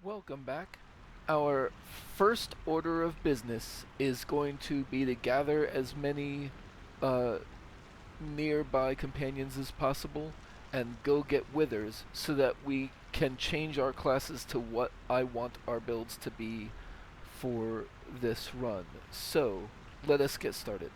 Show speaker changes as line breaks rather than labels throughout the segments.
Welcome back. Our first order of business is going to be to gather as many uh, nearby companions as possible and go get withers so that we can change our classes to what I want our builds to be for this run. So, let us get started.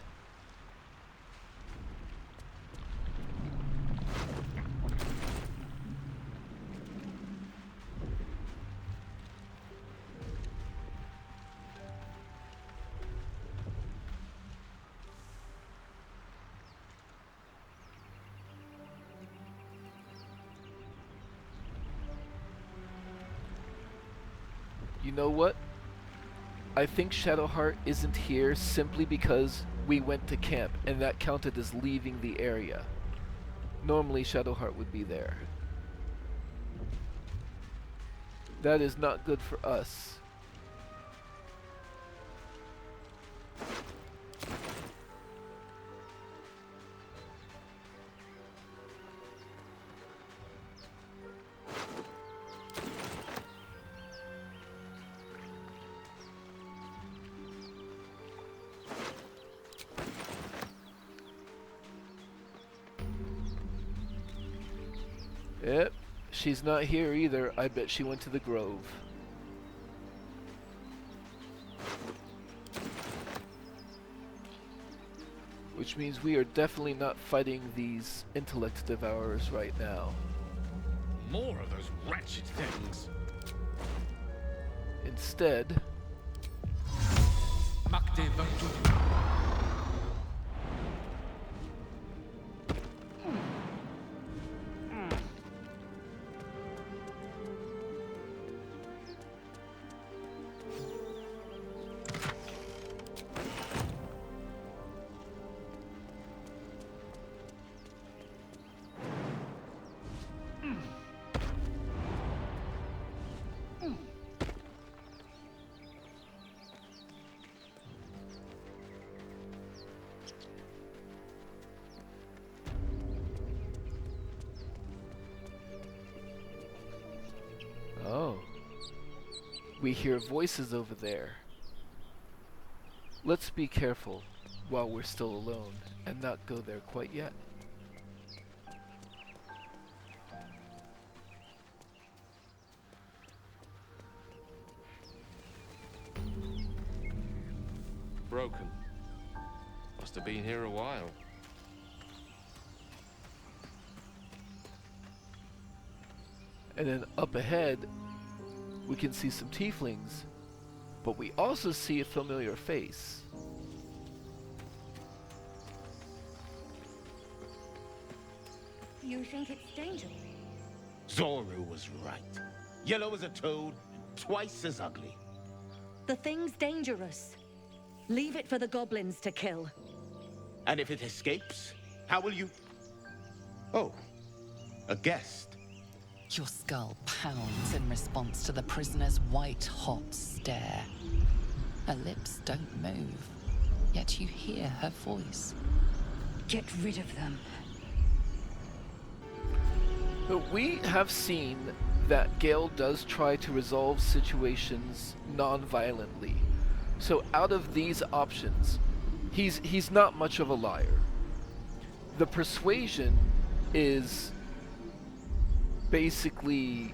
You know what? I think Shadowheart isn't here simply because we went to camp and that counted as leaving the area. Normally Shadowheart would be there. That is not good for us. Yep, she's not here either. I bet she went to the grove. Which means we are definitely not fighting these Intellect Devourers right now.
More of those wretched things.
Instead, oh, we hear voices over there. Let's be careful while we're still alone and not go there quite yet.
Broken. Must have been here a while.
And then up ahead, we can see some tieflings, but we also see a familiar face.
You think it's dangerous?
Zoru was right. Yellow as a toad, twice as ugly.
The thing's dangerous. Leave it for the goblins to kill.
And if it escapes, how will you... Oh, a guest.
Your skull pounds in response to the prisoner's white-hot stare. Her lips don't move, yet you hear her voice.
Get rid of them.
But we have seen that Gale does try to resolve situations non-violently. So out of these options, he's not much of a liar. The persuasion is basically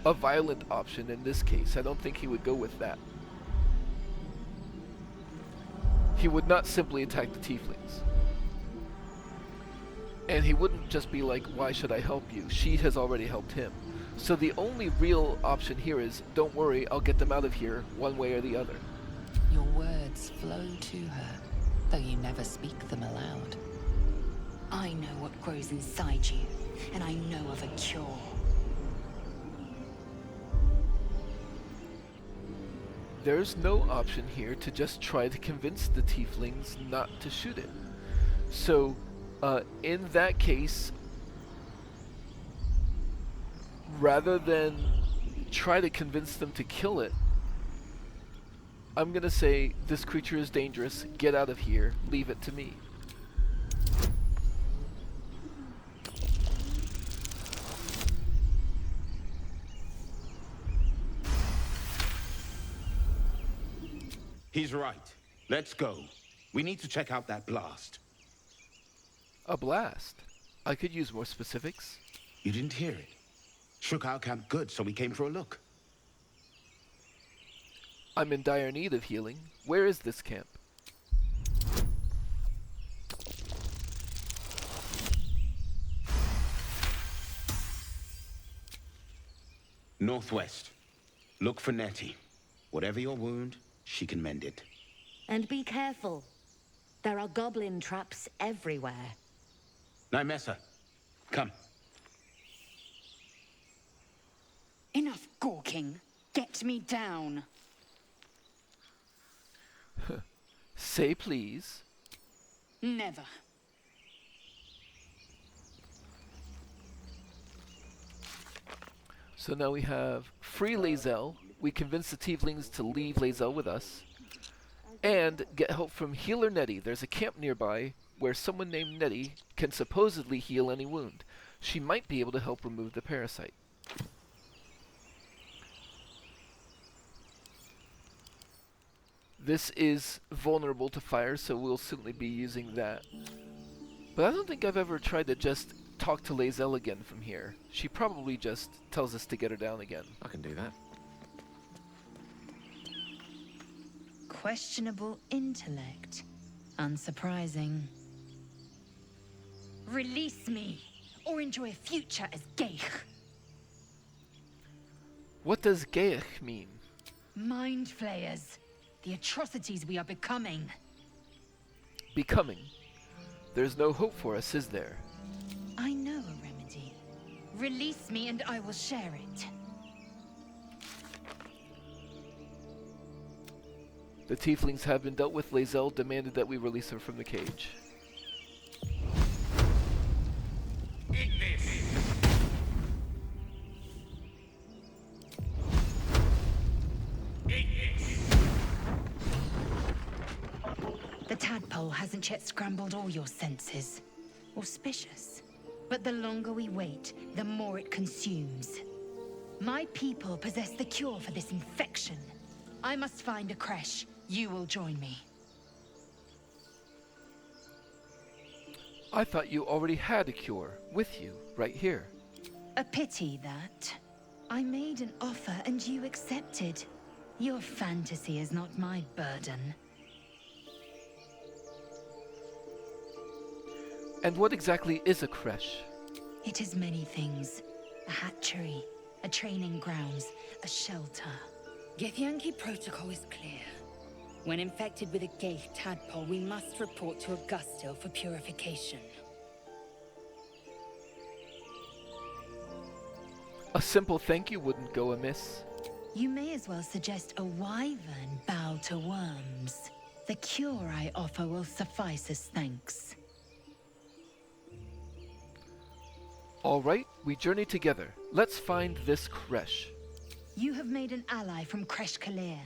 a violent option in this case. I don't think he would go with that. He would not simply attack the tieflings. And he wouldn't just be like, why should I help you? She has already helped him. So the only real option here is, don't worry, I'll get them out of here, one way or the other.
Your words flow to her, though you never speak them aloud.
I know what grows inside you, and I know of a cure.
There's no option here to just try to convince the tieflings not to shoot it. So, in that case, rather than try to convince them to kill it, I'm gonna say, this creature is dangerous, get out of here, leave it to me.
He's right. Let's go. We need to check out that blast.
A blast? I could use more specifics.
You didn't hear it. Shook our camp good, so we came for a look.
I'm in dire need of healing. Where is this camp?
Northwest. Look for Nettie. Whatever your wound, she can mend it.
And be careful. There are goblin traps everywhere.
Nymessa, come.
Enough gawking. Get me down.
Say please.
Never.
So now we have free Lae'zel. We convince the tieflings to leave Lae'zel with us. And get help from healer Nettie. There's a camp nearby where someone named Nettie can supposedly heal any wound. She might be able to help remove the parasite. This is vulnerable to fire, so we'll certainly be using that. But I don't think I've ever tried to just talk to Lae'zel again from here. She probably just tells us to get her down again.
I can do that.
Questionable intellect. Unsurprising.
Release me, or enjoy a future as Ghaik.
What does Ghaik mean?
Mind flayers. The atrocities we are becoming.
Becoming. There's no hope for us, is there?
I know a remedy. Release me and I will share it.
The tieflings have been dealt with. Lae'zel demanded that we release her from the cage.
The tadpole hasn't yet scrambled all your senses. Auspicious. But the longer we wait, the more it consumes. My people possess the cure for this infection. I must find a creche. You will join me.
I thought you already had a cure with you, right here.
A pity that. I made an offer and you accepted. Your fantasy is not my burden.
And what exactly is a creche?
It is many things. A hatchery, a training grounds, a shelter.
Githyanki protocol is clear. When infected with a Ghaik tadpole, we must report to Augustil for purification.
A simple thank you wouldn't go amiss.
You may as well suggest a wyvern bow to worms. The cure I offer will suffice as thanks.
All right, we journey together. Let's find this creche.
You have made an ally from Kresh Kalir.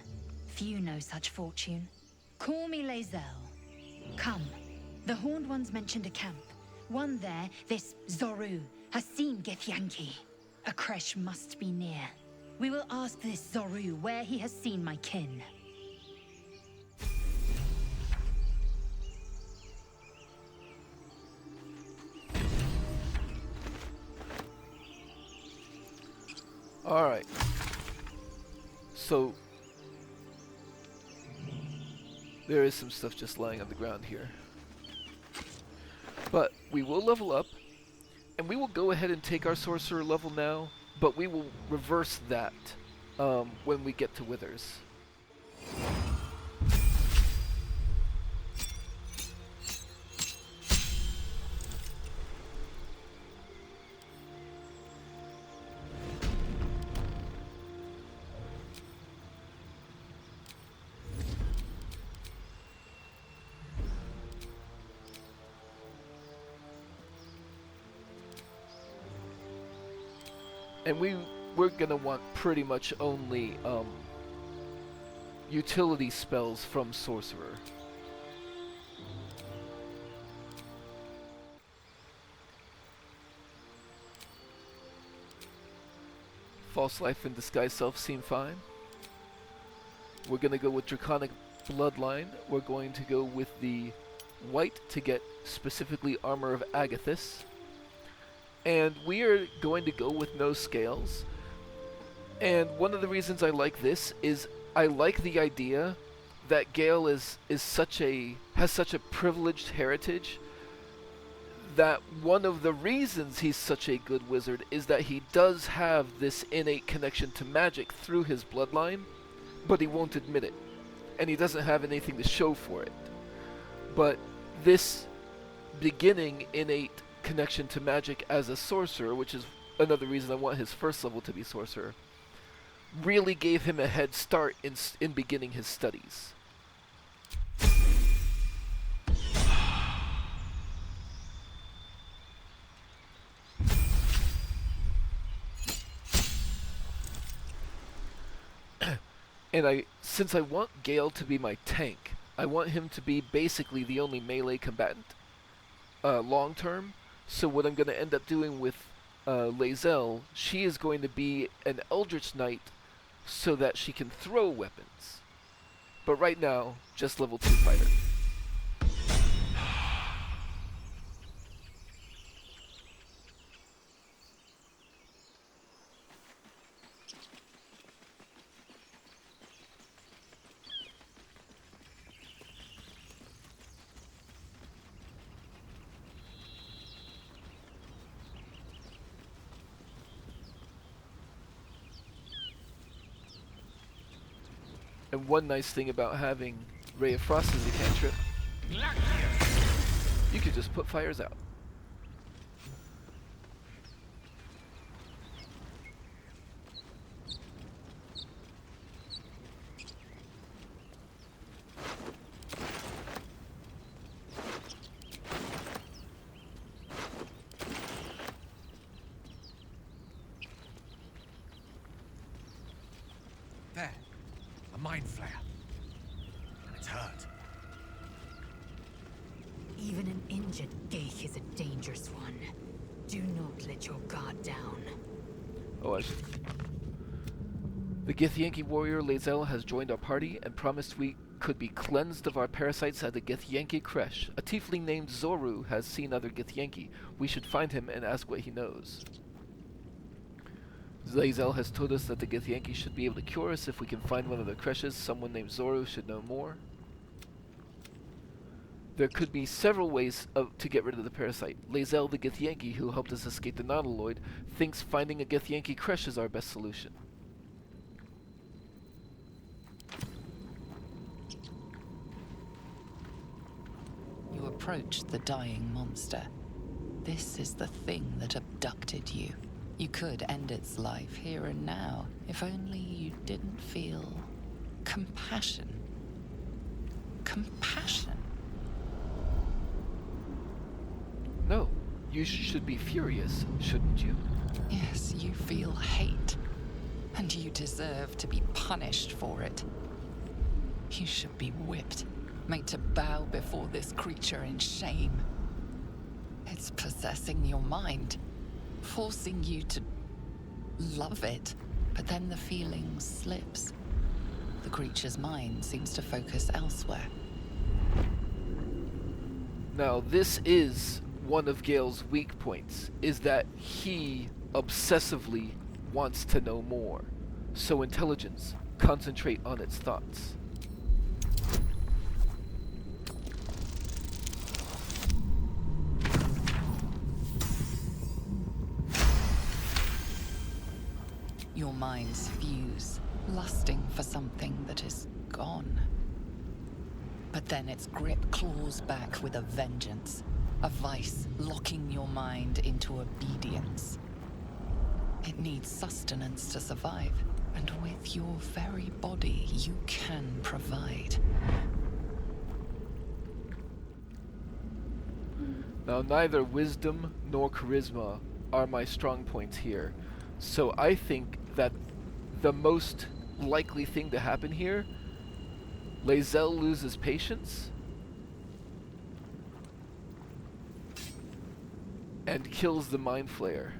Few know such fortune. Call me Lae'zel. Come. The Horned Ones mentioned a camp. One there, this Zorru, has seen Githyanki. A creche must be near. We will ask this Zorru where he has seen my kin.
Alright. So, there is some stuff just lying on the ground here. But we will level up, and we will go ahead and take our Sorcerer level now, but we will reverse that when we get to Withers. And we're gonna want pretty much only utility spells from Sorcerer. False Life and Disguise Self seem fine. We're gonna go with Draconic bloodline, we're going to go with the white to get specifically Armor of Agathis. And we are going to go with no scales. And one of the reasons I like this is I like the idea that Gale has such a privileged heritage, that one of the reasons he's such a good wizard is that he does have this innate connection to magic through his bloodline, but he won't admit it, and he doesn't have anything to show for it. But this beginning innate connection to magic as a sorcerer, which is another reason I want his first level to be sorcerer, really gave him a head start in beginning his studies. And since I want Gale to be my tank, I want him to be basically the only melee combatant long term. So what I'm going to end up doing with Lae'zel, she is going to be an Eldritch Knight so that she can throw weapons. But right now, just level 2 fighter. And one nice thing about having Ray of Frost as a cantrip, you could just put fires out.
There. A mind flare. And it's hurt.
Even an injured Ghaik is a dangerous one. Do not let your guard down.
Oh, the Githyanki warrior Lae'zel has joined our party and promised we could be cleansed of our parasites at the Githyanki creche. A tiefling named Zoru has seen other Githyanki. We should find him and ask what he knows. Lae'zel has told us that the Githyanki should be able to cure us if we can find one of their creches. Someone named Zoru should know more. There could be several ways to get rid of the parasite. Lae'zel, the Githyanki, who helped us escape the Nautiloid, thinks finding a Githyanki creche is our best solution.
You approach the dying monster. This is the thing that abducted you. You could end its life here and now, if only you didn't feel compassion. Compassion?
No, you should be furious, shouldn't you?
Yes, you feel hate, and you deserve to be punished for it. You should be whipped, made to bow before this creature in shame. It's possessing your mind, forcing you to love it, but then the feeling slips. The creature's mind seems to focus elsewhere.
Now, this is one of Gale's weak points, is that he obsessively wants to know more. So intelligence, concentrate on its thoughts.
Your minds fuse, lusting for something that is gone. But then its grip claws back with a vengeance, a vice locking your mind into obedience. It needs sustenance to survive, and with your very body you can provide.
Now, neither wisdom nor charisma are my strong points here, so I think that the most likely thing to happen here, Lae'zel loses patience and kills the Mind Flayer.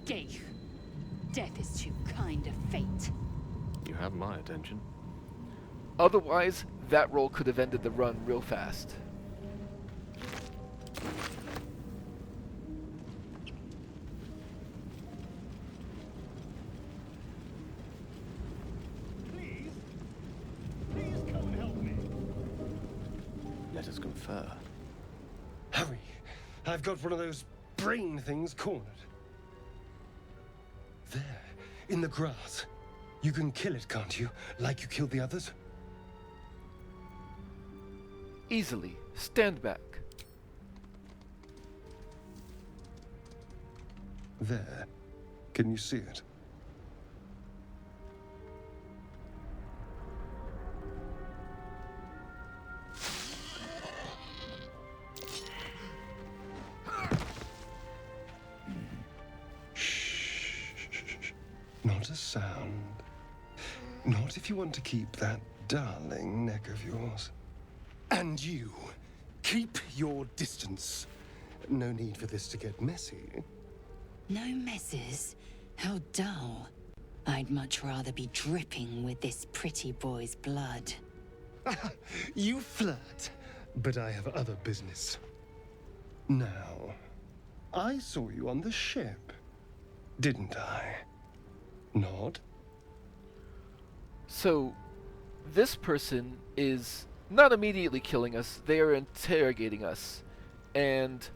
Ghaik, Death is too kind a fate.
You have my attention.
Otherwise, that roll could have ended the run real fast.
Please? Please come and help me.
Let us confer.
Hurry! I've got one of those brain things cornered. There, in the grass. You can kill it, can't you? Like you killed the others?
Easily. Stand back.
There. Can you see it? Shh. Not a sound. Not if you want to keep that darling neck of yours. And you, keep your distance. No need for this to get messy.
No messes? How dull. I'd much rather be dripping with this pretty boy's blood.
You flirt, but I have other business. Now, I saw you on the ship, didn't I? Nod?
So, this person is not immediately killing us, they are interrogating us. And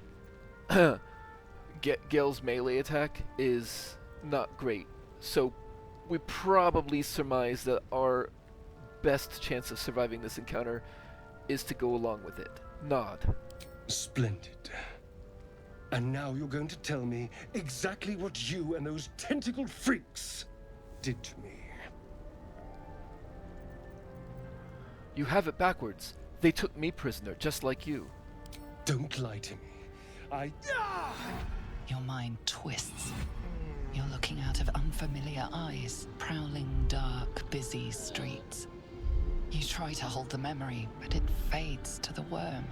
Gale's melee attack is not great. So, we probably surmise that our best chance of surviving this encounter is to go along with it. Nod.
Splendid. And now you're going to tell me exactly what you and those tentacle freaks did to me.
You have it backwards. They took me prisoner, just like you.
Don't lie to me.
Your mind twists. You're looking out of unfamiliar eyes, prowling dark, busy streets. You try to hold the memory, but it fades to the worm.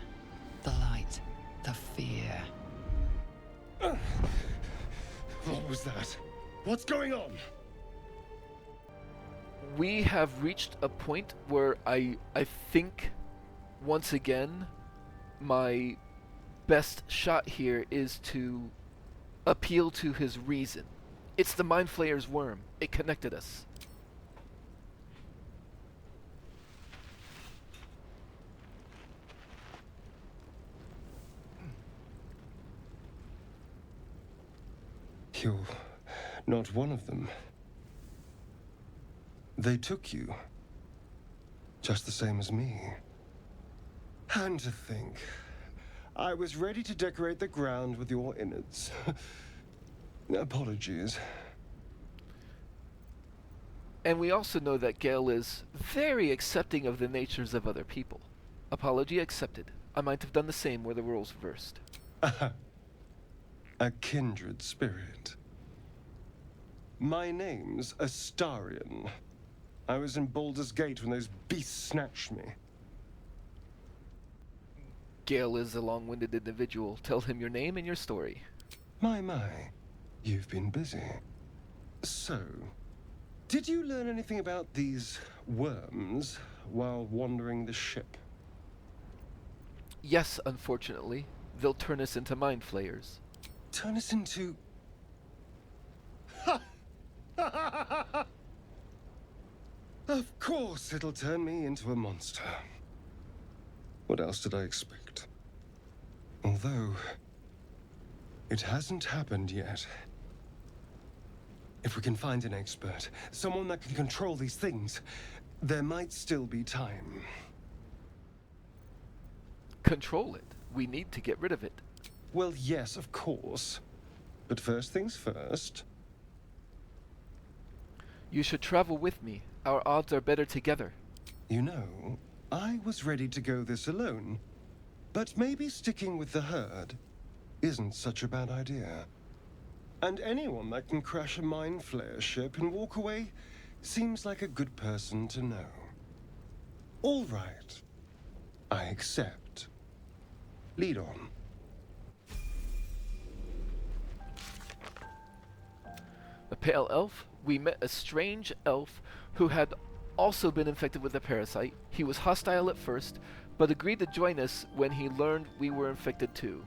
The light, the fear.
What was that? What's going on?
We have reached a point where I think, once again, my best shot here is to appeal to his reason. It's the Mind Flayer's worm. It connected us.
You're not one of them. They took you. Just the same as me. And to think, I was ready to decorate the ground with your innards. Apologies.
And we also know that Gale is very accepting of the natures of other people. Apology accepted. I might have done the same were the roles reversed.
A kindred spirit. My name's Astarion. I was in Baldur's Gate when those beasts snatched me.
Gale is a long-winded individual. Tell him your name and your story.
My. You've been busy. So, did you learn anything about these worms while wandering the ship?
Yes, unfortunately. They'll turn us into Mind Flayers.
Turn us into... Of course it'll turn me into a monster. What else did I expect? Although, it hasn't happened yet. If we can find an expert, someone that can control these things, there might still be time.
Control it. We need to get rid of it.
Well, yes, of course. But first things first.
You should travel with me. Our odds are better together.
You know, I was ready to go this alone. But maybe sticking with the herd isn't such a bad idea. And anyone that can crash a Mind Flayer ship and walk away seems like a good person to know. All right. I accept. Lead on.
The Pale Elf, we met a strange elf who had also been infected with a parasite. He was hostile at first, but agreed to join us when he learned we were infected too.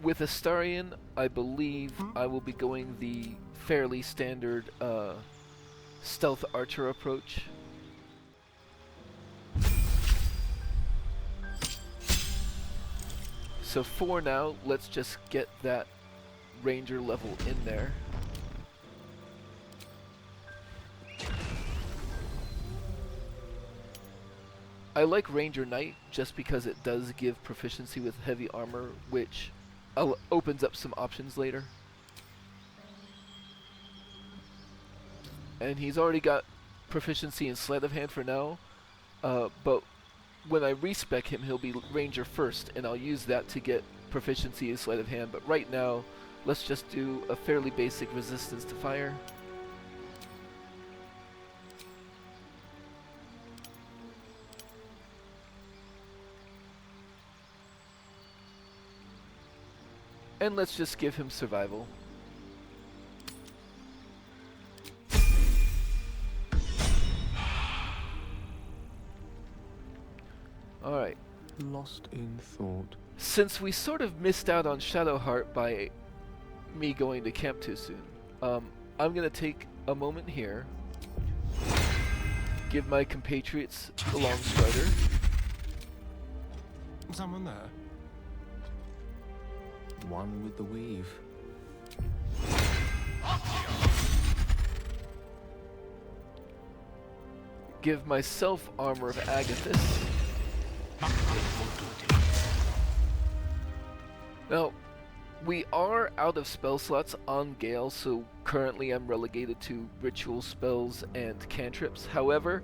With Astarion, I believe I will be going the fairly standard stealth archer approach. So for now, let's just get that ranger level in there. I like Ranger Knight just because it does give proficiency with heavy armor, which opens up some options later. And he's already got proficiency in sleight of hand for now, but when I respec him, he'll be Ranger first, and I'll use that to get proficiency in sleight of hand. But right now, let's just do a fairly basic resistance to fire. And let's just give him survival. Alright.
Lost in thought.
Since we sort of missed out on Shadowheart by me going to camp too soon, I'm going to take a moment here, give my compatriots a long strider.
Someone there?
One with the weave.
Give myself armor of Agathis. Now, we are out of spell slots on Gale, so currently I'm relegated to ritual spells and cantrips. However,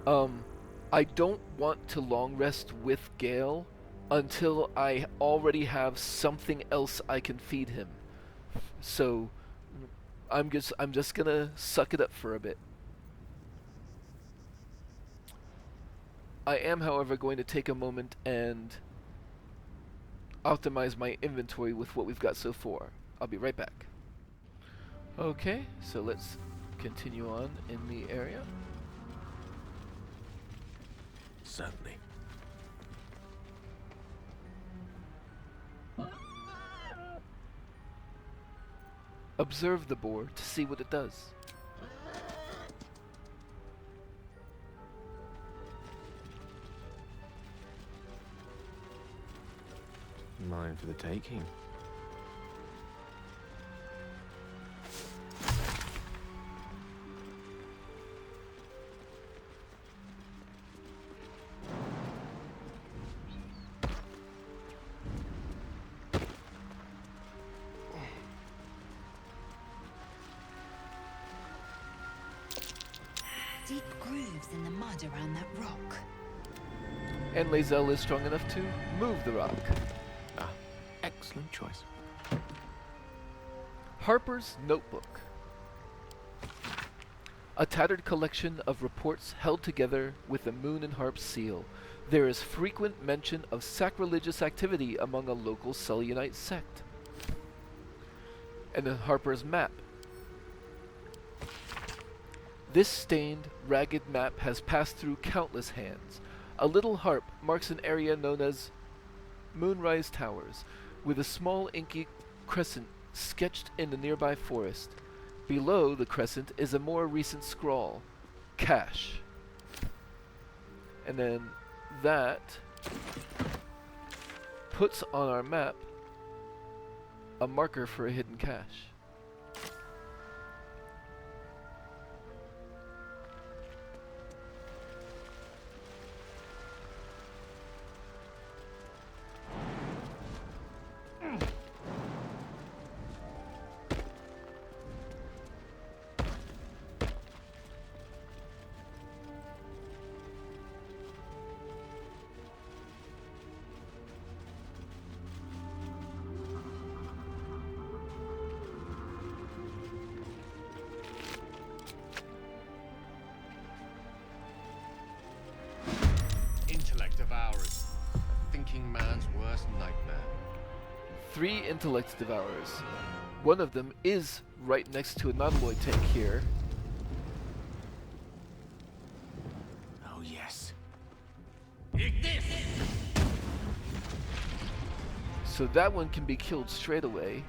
I don't want to long rest with Gale until I already have something else I can feed him. So I'm just gonna suck it up for a bit. I am, however, going to take a moment and optimize my inventory with what we've got so far. I'll be right back. Okay, so let's continue on in the area.
Certainly.
Observe the boar to see what it does.
Mine for the taking.
Deep grooves in the mud around that rock.
And Lae'zel is strong enough to move the rock.
Ah, excellent choice.
Harper's Notebook. A tattered collection of reports held together with the Moon and Harp seal. There is frequent mention of sacrilegious activity among a local Selionite sect. And then Harper's map. This stained, ragged map has passed through countless hands. A little harp marks an area known as Moonrise Towers, with a small inky crescent sketched in the nearby forest. Below the crescent is a more recent scrawl, Cache. And then that puts on our map a marker for a hidden cache.
Intellect Devourers. Thinking man's worst nightmare.
3 Intellect Devourers. One of them is right next to a non-Lloyd tank here.
Oh, yes.
So that one can be killed straight away.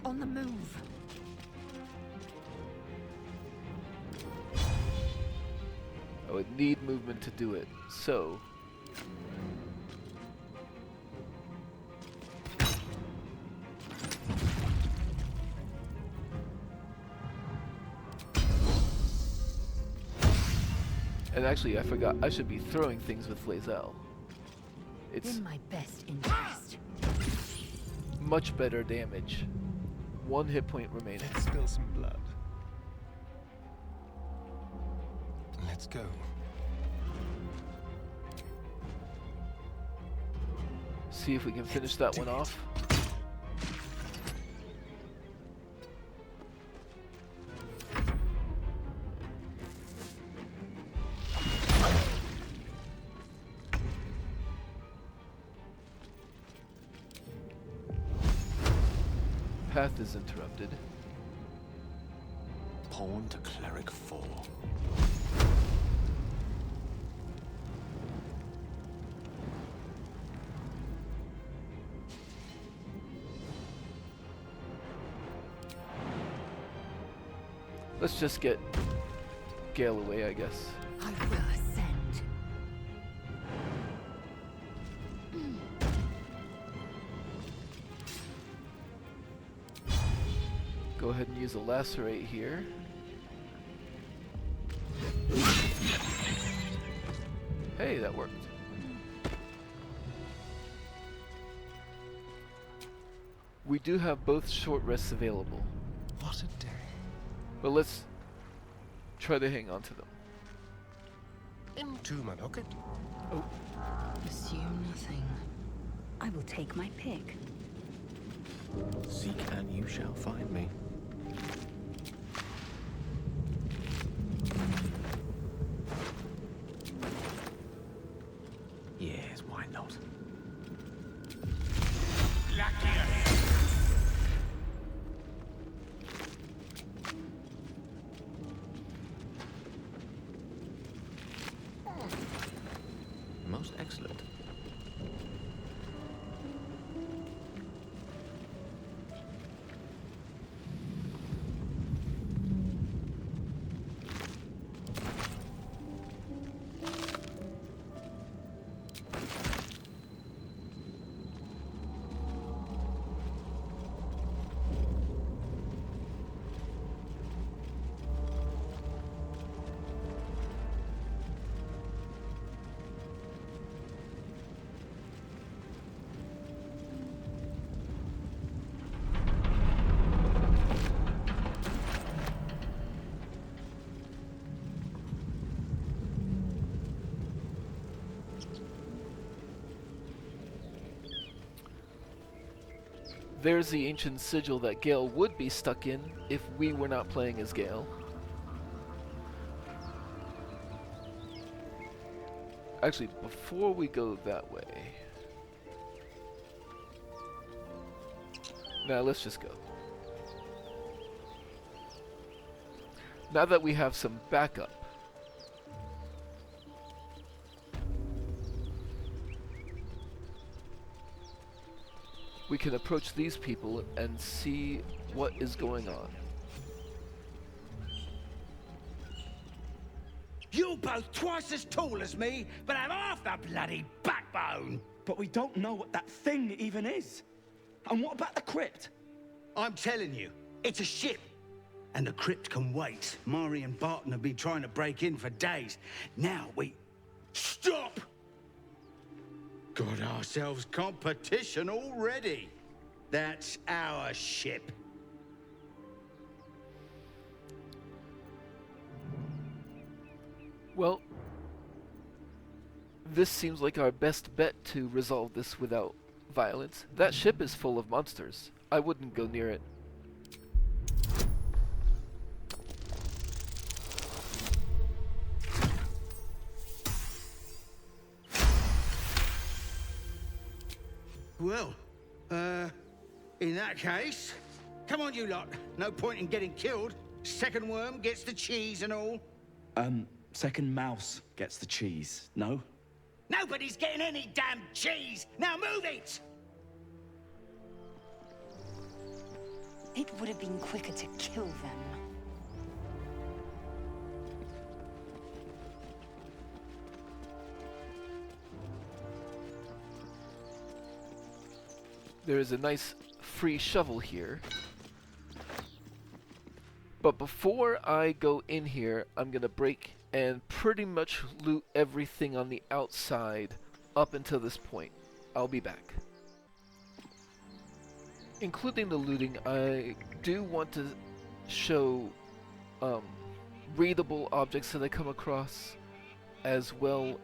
On the move.
I would need movement to do it. So and actually, I forgot. I should be throwing things with Lae'zel. It's
In my best interest.
much better damage. 1 hit point remaining.
Let's spill some blood. Let's go.
See if we can finish that one off. Path is interrupted.
Pawn to cleric 4.
Let's just get Gale away, I guess.
I will ascend.
Go ahead and use a lacerate here. Hey, that worked. We do have both short rests available,
What a day.
but let's try to hang on to them.
Into my pocket.
Assume nothing. I will take my pick.
Seek and you shall find me. Yes, why not? Most excellent.
There's the ancient sigil that Gale would be stuck in if we were not playing as Gale. Actually, before we go that way... Now let's just go. Now that we have some backup, we can approach these people and see what is going on.
You both twice as tall as me, but have half the bloody backbone!
But we don't know what that thing even is. And what about the crypt?
I'm telling you, it's a ship. And the crypt can wait. Mari and Barton have been trying to break in for days. Now we... Stop! Got ourselves competition already. That's our ship.
Well, this seems like our best bet to resolve this without violence. That ship is full of monsters. I wouldn't go near it.
Well, in that case, come on you lot. No point in getting killed. Second worm gets the cheese and all.
Second mouse gets the cheese, no?
Nobody's getting any damn cheese! Now move it!
It would have been quicker to kill them.
There is a nice free shovel here. But before I go in here, I'm gonna break and pretty much loot everything on the outside up until this point. I'll be back. Including the looting, I do want to show readable objects that I come across, as well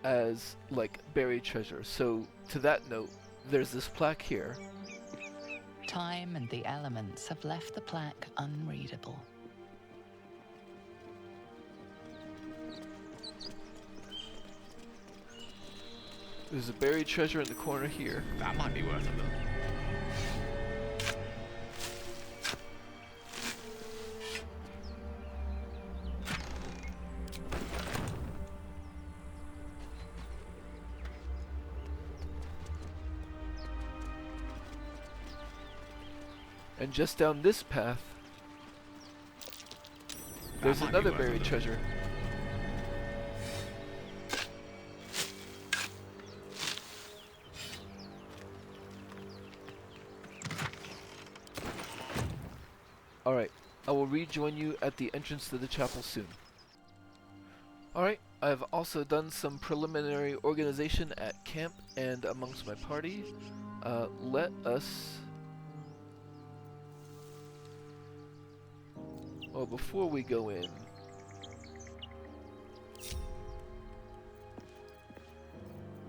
as like buried treasure. So to that note, there's this plaque here.
Time and the elements have left the plaque unreadable.
There's a buried treasure in the corner here.
That might be worth a look.
And just down this path, there's another buried treasure. Alright, I will rejoin you at the entrance to the chapel soon. Alright, I've also done some preliminary organization at camp and amongst my party. Let us... Well, before we go in,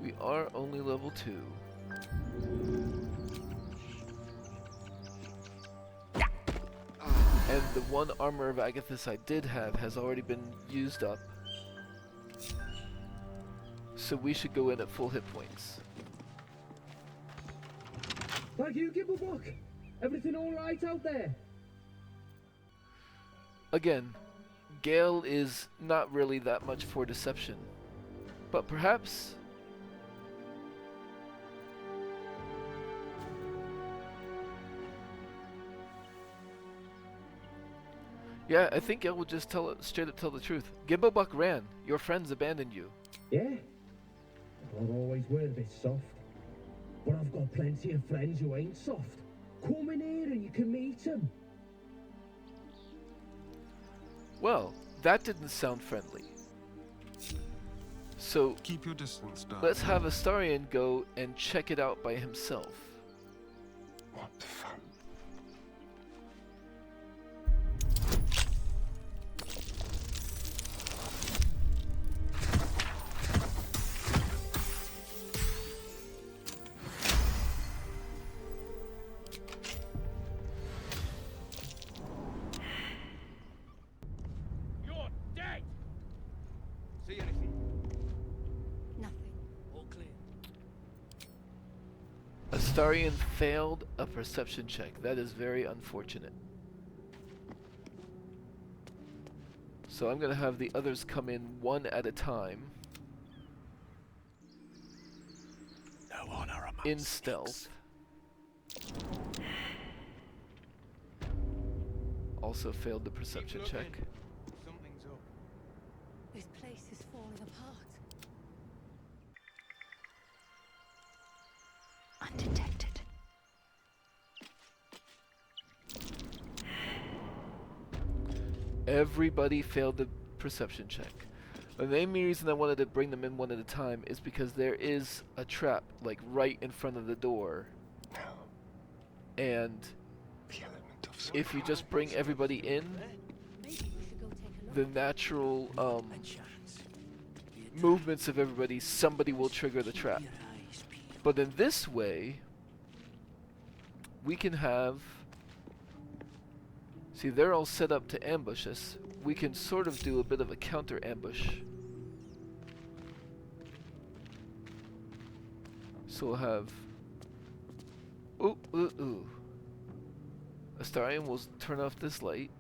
we are only level 2. And the one armor of Agathis I did have has already been used up. So we should go in at full hit points.
Thank you, Gibblebuck. Everything alright out there?
Again, Gale is not really that much for deception. But perhaps... Yeah, I think Gale will just straight up tell the truth. Gibblebuck ran. Your friends abandoned you.
Yeah? I've always were a bit soft. But I've got plenty of friends who ain't soft. Come in here and you can meet them.
Well, that didn't sound friendly. So,
keep your distance, darling.
Let's have Astarion go and check it out by himself.
What fun.
Astarion failed a perception check. That is very unfortunate. So I'm going to have the others come in one at a time.
No honor among
in stealth. Also failed the perception check.
Something's up.
This place is falling apart.
Undetected.
Everybody failed the perception check. The main reason I wanted to bring them in one at a time is because there is a trap, like, right in front of the door. And if you just bring everybody in,
Maybe we should go take a
the natural movements of everybody, somebody will trigger the trap. But in this way, we can have... See, they're all set up to ambush us. We can sort of do a bit of a counter ambush. So we'll have... Ooh, ooh, ooh. Astarion will turn off this light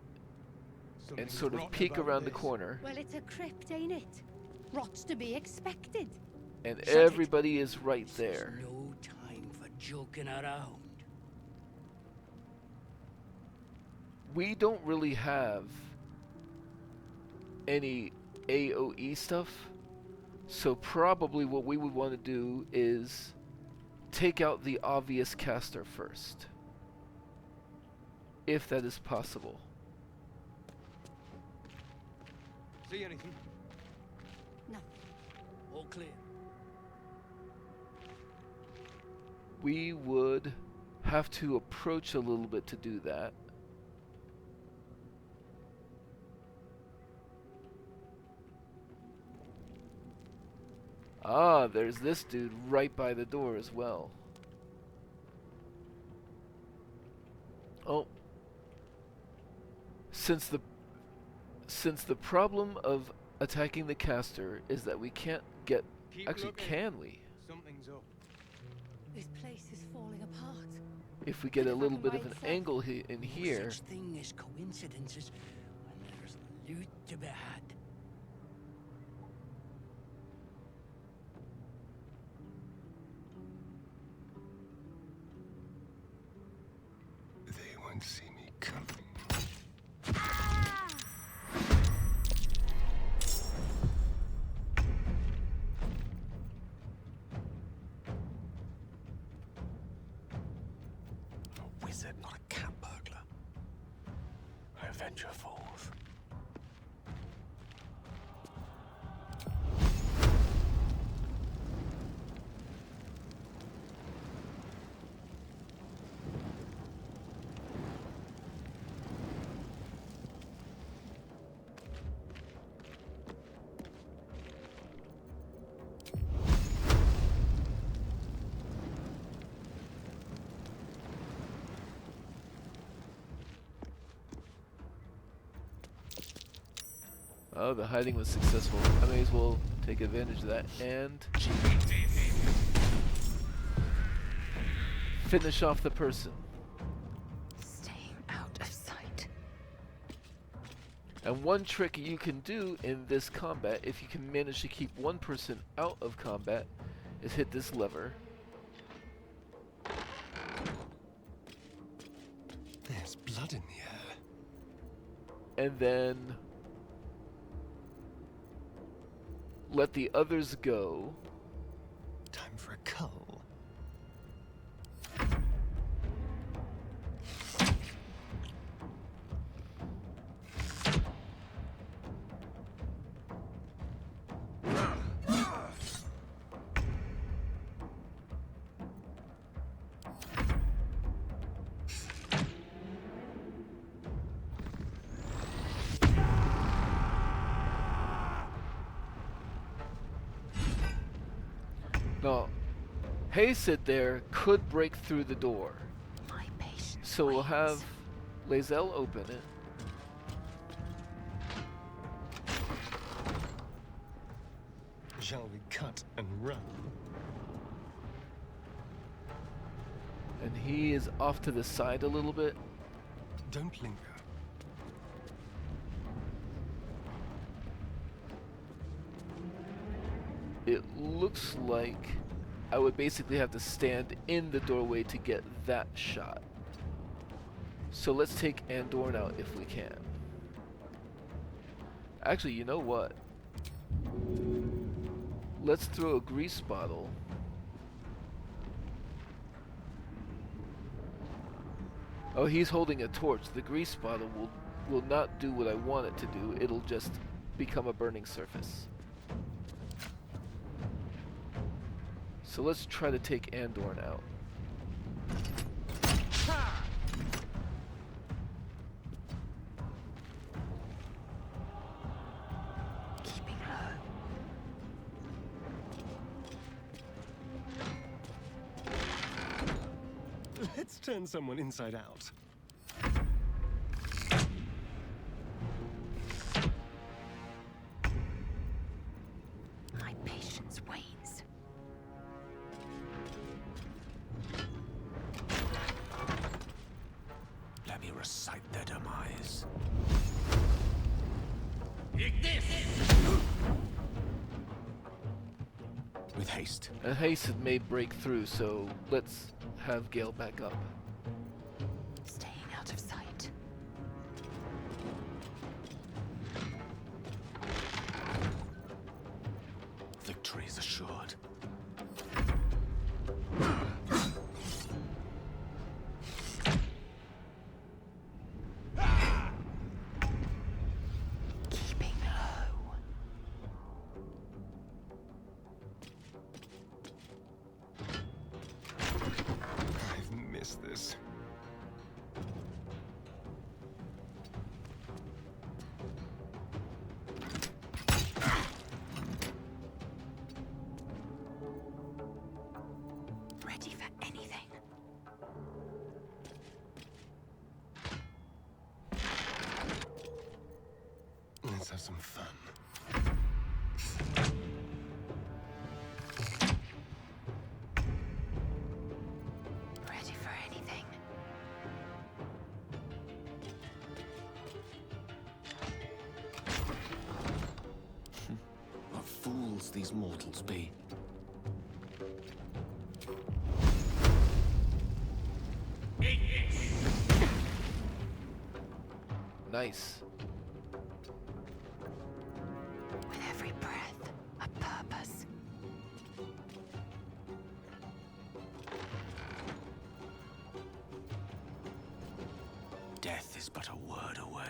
and sort of peek around the corner.
Well, it's a crypt, ain't it? Rot's to be expected.
And everybody is right there.
No time for joking around.
We don't really have any AoE stuff, so probably what we would want to do is take out the obvious caster first, if that is possible.
See anything?
No.
All clear.
We would have to approach a little bit to do that. Ah, there's this dude right by the door as well. Oh. Since the problem of attacking the caster is that we can't get... Actually, can we?
Something's up.
This place is falling apart.
If we get a little bit of an angle in here...
No such thing as coincidences when there's loot to be had.
They won't see me coming.
A wizard, not a cat burglar. I venture forth.
Oh, the hiding was successful. I may as well take advantage of that and finish off the person.
Staying out of sight.
And one trick you can do in this combat, if you can manage to keep one person out of combat, is hit this lever.
There's blood in the air.
And then let the others go.
Time for a cull.
Now, Haysid there could break through the door.
My patience
So we'll
wanes.
have Lae'zel open it.
Shall we cut and run?
And he is off to the side a little bit.
Don't linger.
It looks like I would basically have to stand in the doorway to get that shot. So let's take Andorn out if we can. Actually, you know what? Let's throw a grease bottle. Oh, he's holding a torch. The grease bottle will not do what I want it to do. It'll just become a burning surface. So let's try to take Andorn out.
Turn someone inside out.
My patience wanes.
Let me recite their demise. With haste.
And haste may break through, so let's have Gale back up.
Staying out of sight.
Victory is assured.
Keeping low.
I've missed this.
Ready for anything.
Let's have some fun.
Ready for anything.
What fools these mortals be.
Nice.
With every breath, a purpose.
Death is but a word away.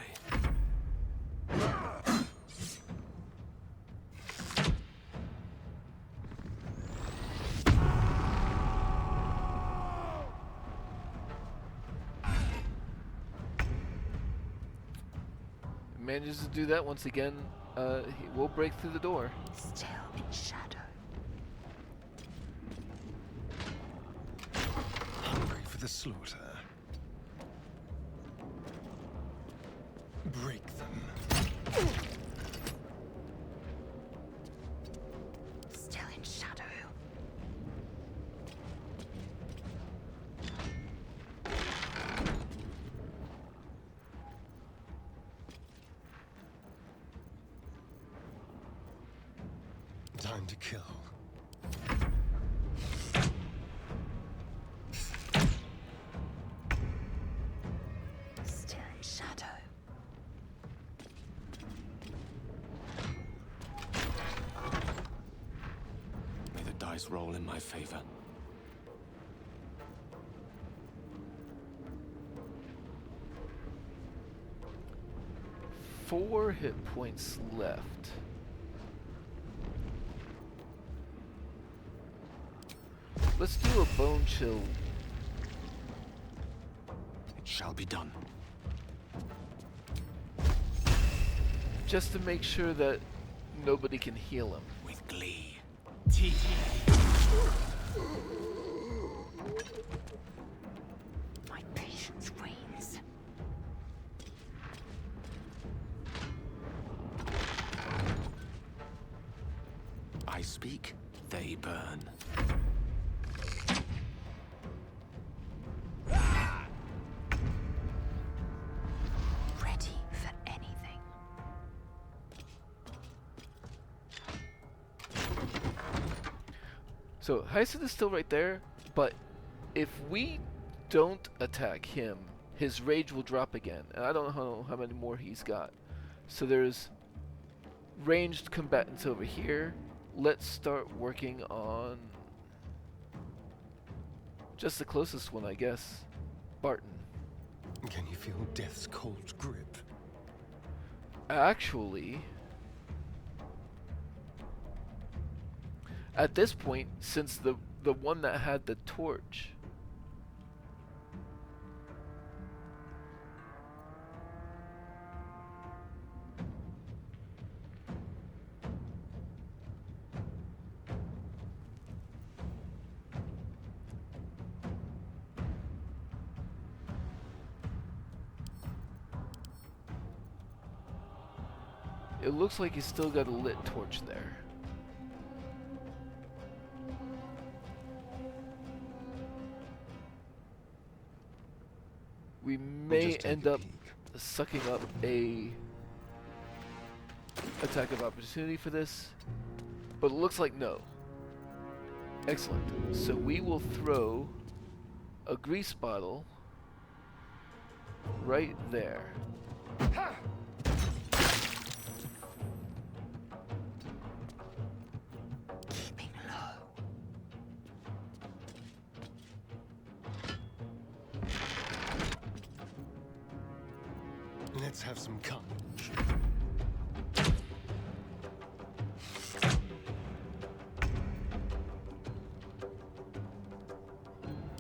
Manages to do that once again. He will break through the door.
Still in shadow.
Hungry for the slaughter. Break them.
Still in shadow.
Time to kill.
Still in shadow.
May the dice roll in my favor.
Four hit points left. Let's do a bone chill.
It shall be done.
Just to make sure that nobody can heal him.
With glee.
My patience wanes.
I speak, they burn.
Ready for anything.
So Hyacinth is still right there, but if we don't attack him, his rage will drop again. And I don't know how many more he's got. So there's ranged combatants over here. Let's start working on just the closest one, I guess. Barton.
Can you feel death's cold grip?
Actually, at this point, since the one that had the torch It looks like he's still got a lit torch there. We may end up sucking up a attack of opportunity for this, but it looks like no. Excellent. So we will throw a grease bottle right there.
Keeping low.
Let's have some carnage.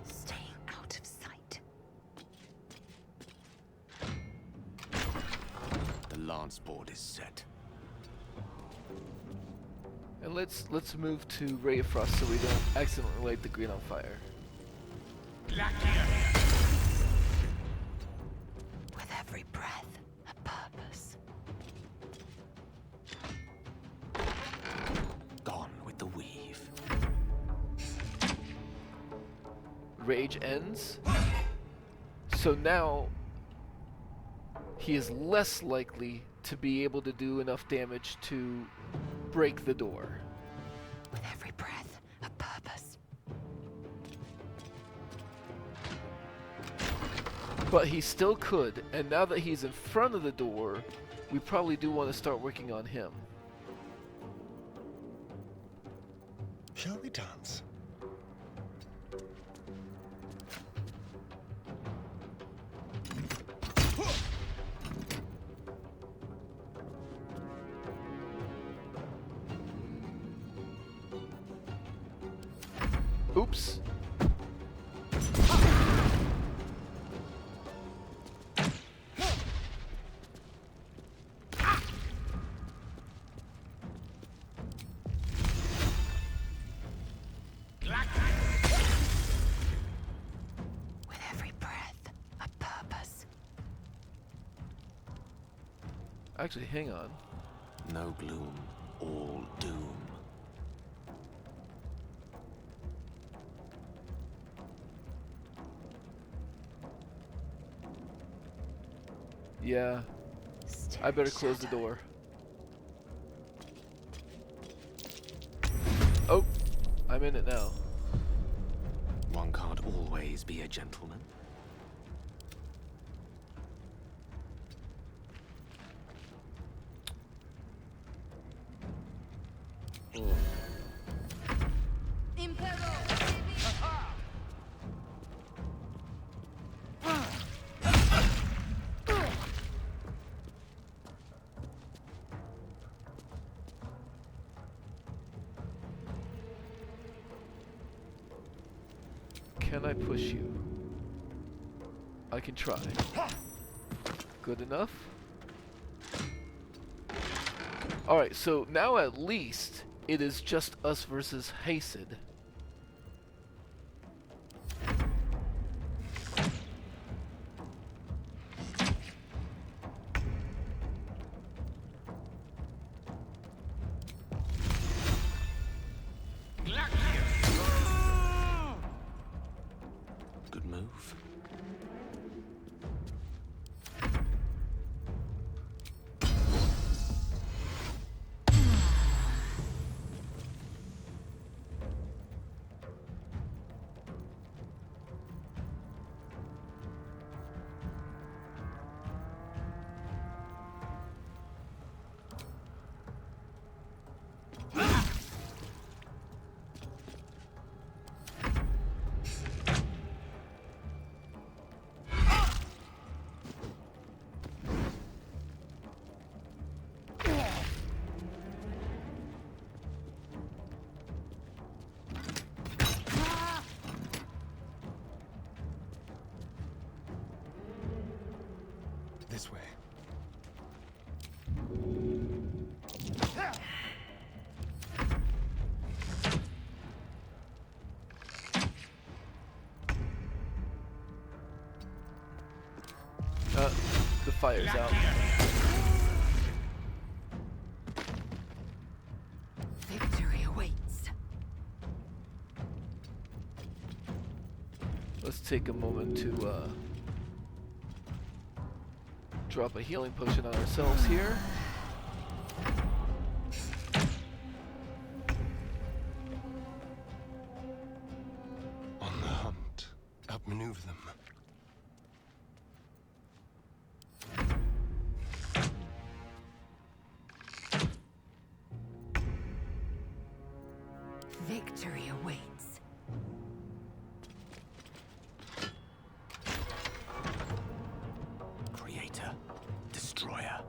Staying out of sight.
The lance board is set.
And let's move to Ray of Frost so we don't accidentally light the green on fire.
With every breath, a purpose.
Gone with the weave.
Rage ends. So now he is less likely to be able to do enough damage to break the door.
With every breath, a purpose.
But he still could, and now that he's in front of the door, we probably do want to start working on him.
Shall we dance?
Oops.
With every breath, a purpose.
Actually, hang on.
No gloom, all doom.
Yeah. I better close the door. Oh, I'm in it now.
One can't always be a gentleman.
Can I push you? I can try. Good enough? Alright, so now at least it is just us versus Hased.
Good move.
This way.
The fire's out. take a moment to drop a healing potion on ourselves here.
On the hunt. Outmaneuver them.
Victory awaits.
Creator, destroyer.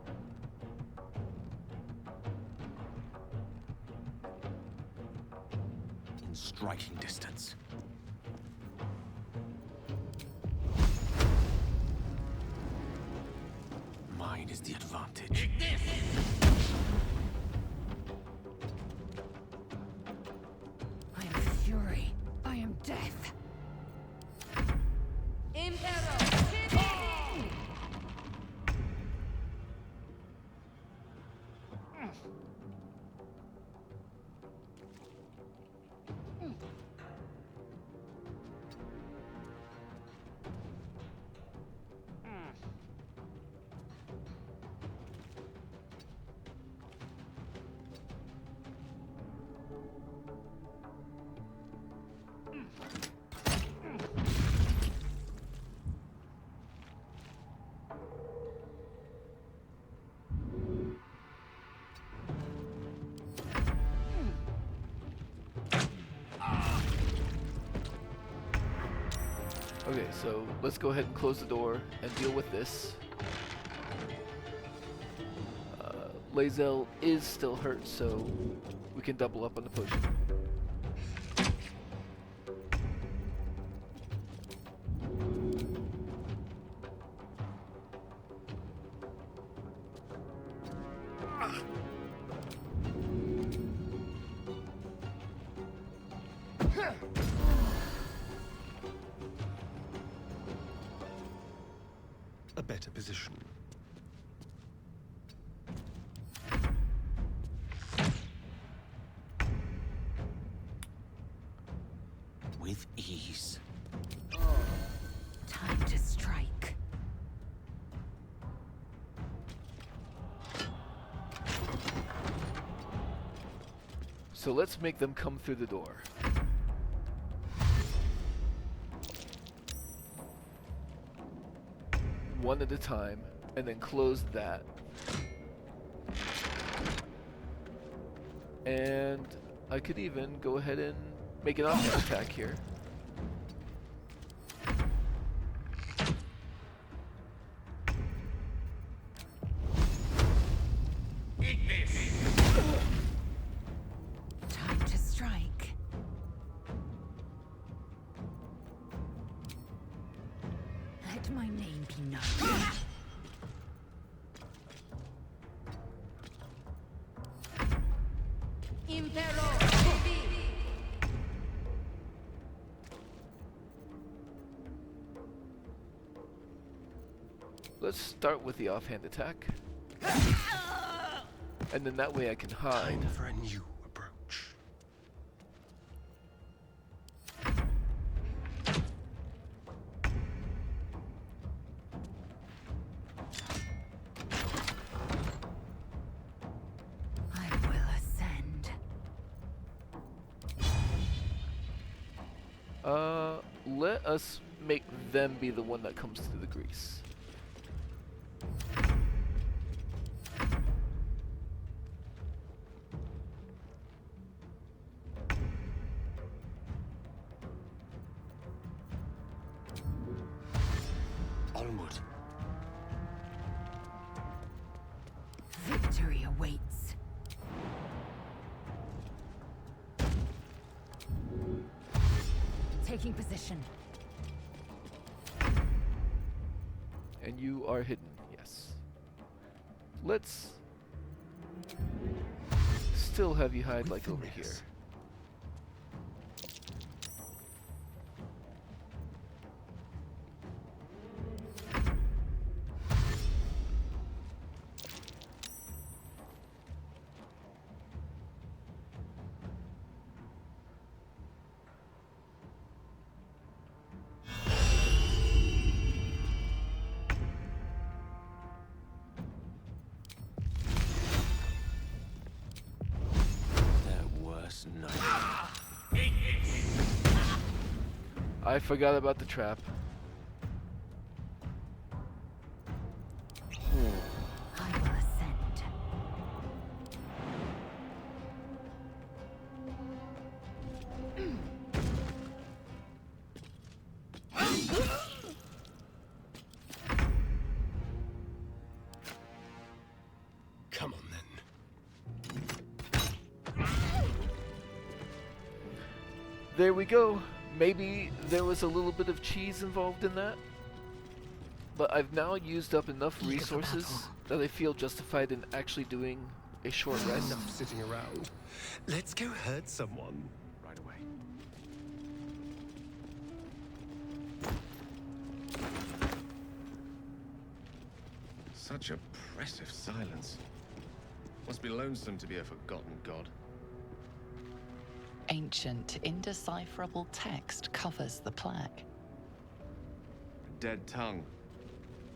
In striking distance. Mine is the advantage.
I am fury. I am death.
Okay, so let's go ahead and close the door and deal with this. Lae'zel is still hurt, so we can double up on the potion.
A better position.
With ease.
Time to strike.
So let's make them come through the door. One at a time, and then close that. And I could even go ahead and make an offhand attack here.
Time to strike. Let my name be known.
Let's start with the offhand attack. And then that way I can hide.
Time for a new approach.
I will ascend.
Let us make them be the one that comes through the grease.
Onward.
Victory awaits. Taking position.
And you are hidden, yes. Let's still have you hide like over here. I forgot about the trap.
I will ascend.
Come on then.
There we go. Maybe there was a little bit of cheese involved in that. But I've now used up enough resources that I feel justified in actually doing a short rest.
Enough sitting around. Let's go hurt someone.
Right away. Such oppressive silence. Must be lonesome to be a forgotten god.
Ancient, indecipherable text covers the plaque.
A dead tongue.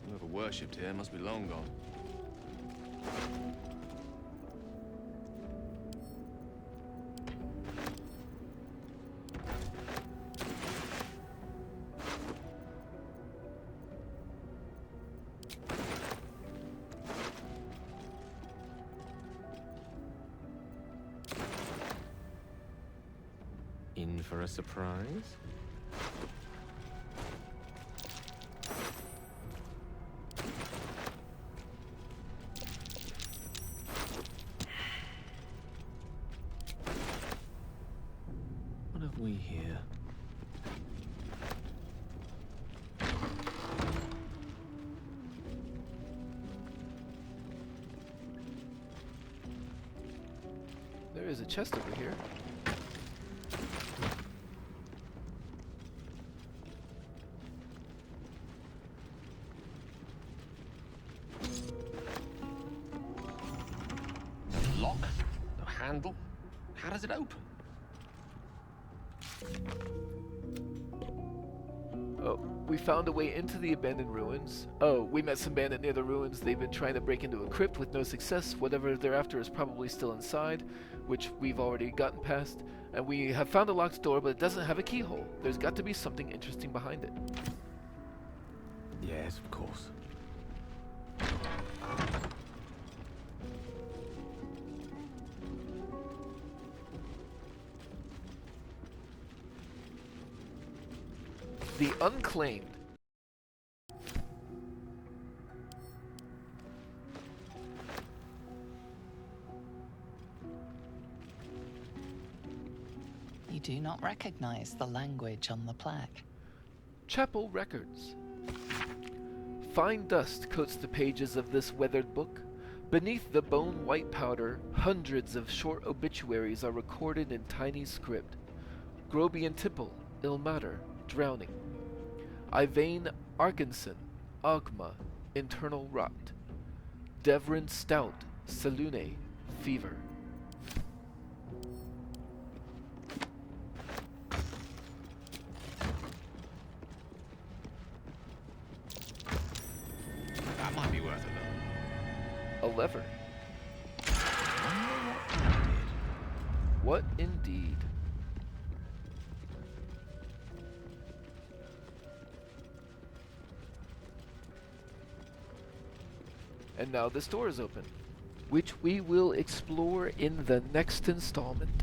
Whoever worshipped here must be long gone. In for a surprise? What have we here?
There is a chest over here.
Lock? No handle? How does it open?
Oh, we found a way into the abandoned ruins. Oh, we met some bandit near the ruins. They've been trying to break into a crypt with no success. Whatever they're after is probably still inside, which we've already gotten past. And we have found a locked door, but it doesn't have a keyhole. There's got to be something interesting behind it.
Yes, of course.
The Unclaimed.
You do not recognize the language on the plaque.
Chapel Records. Fine dust coats the pages of this weathered book. Beneath the bone-white powder, hundreds of short obituaries are recorded in tiny script. Grobian Tipple, ill matter, drowning. Yvain Arkinson, Ogma, internal rot. Devrin Stout, Selune, fever.
That might be worth a look.
A lever. What indeed? And now this door is open, which we will explore in the next installment.